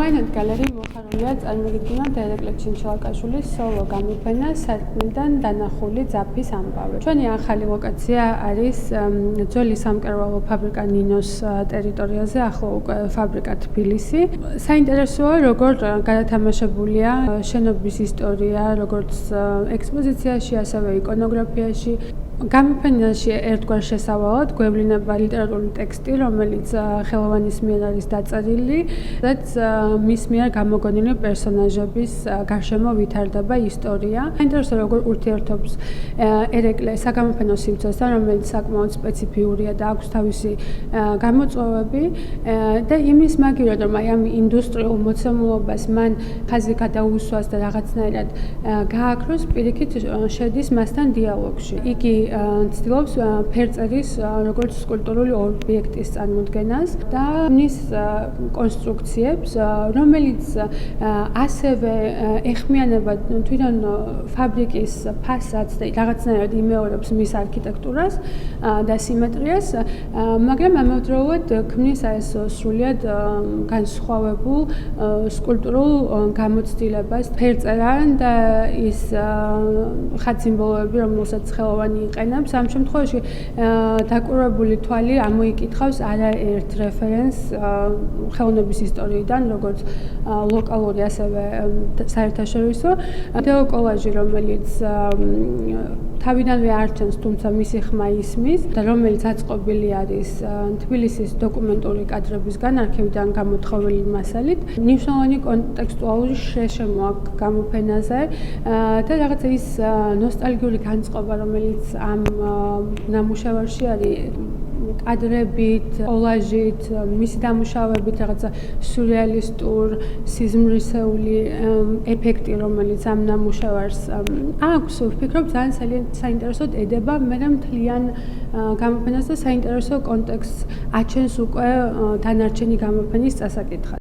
Wine Gallery მოხარულია წარმოგიდგენთ ერეკლე ჩინჩალაკაშვილის სოლო გამოფენა სარკმლიდან დანახული ძაფის ამბავი. ჩვენი ახალი ლოკაცია არის ძველი სამკერვალო ფაბრიკა ნინოს ტერიტორიაზე, ახლა უკვე ფაბრიკა თბილისი. საინტერესოა, როგორ გადათამაშებულია შენობის ისტორია, როგორც ექსპოზიციაში, ასევე იკონოგრაფიაში. გამოფენაში ერთგვარ შესავალად გვევლინება ლიტერატურული ტექსტი, რომელიც ხელოვანის მიერ არის დაწერილი, რაც მის მიერ გამოგონილი პერსონაჟების გარშემო ვითარდება ისტორია. საინტერესოა, როგორ ურთიერთობს ერეკლე საგამოფენო სივრცესთან, რომელიც საკმაოდ სპეციფიურია და აქვს თავისი გამოწვევები და იმის მაგივრად, რომ აი ამ ინდუსტრიულ მოცემულობას მან ხაზი გადაუსვას და რაღაცნაირად გააქროს, პირიქით შედის მასთან დიალოგში. იგი ცდილობს ფერწერის როგორც სკულპტურული ობიექტის წარმოდგენას და მის კონსტრუქციებს, რომელიც ასევე ეხმიანება თვითონ ფაბრიკის ფასადს და რაღაცნაირად იმეორებს მის არქიტექტურას და სიმეტრიას, მაგრამ ამავდროულად ქმნის ეს სრულიად განსხვავებულ სკულპტურულ გამოცდილებას. ფერწერა და ის ხატსიმბოლოები, რომელსაც ხელოვანი იყენებს, ამ შემთხვევაში დაკვირვებული თვალი ამოიკითხავს არაერთ რეფერენს ხელოვნების ისტორიიდან, როგორც ლოკალური, ასევე საერთაშორისო. ვიდეო კოლაჟი, რომელიც თავიდანვე არჩენს, თუმცა მისი ხმა ისმის და რომელიც აწყობილი არის თბილისის დოკუმენტური კადრებისგან, არქივიდან გამოთხოვილი მასალით. მნიშვნელოვანი კონტექსტუალური შეშემო აქვს გამოფენაზე და რაღაცა ის ნოსტალგიური განწყობა, რომელიც ამ ნამუშევარში არის კადრებით, კოლაჟით, მისი დამუშავებით, რაღაცა სიურრეალისტურ, სიზმრისეული ეფექტი, რომელიც ამ ნამუშევარს აქვს, ვფიქრობ, ძალიან საინტერესოდ ედება, მაგრამ მთლიან გამოფენას და საინტერესო კონტექსტს აჩენს უკვე დანარჩენი გამოფენის წასაკითხად.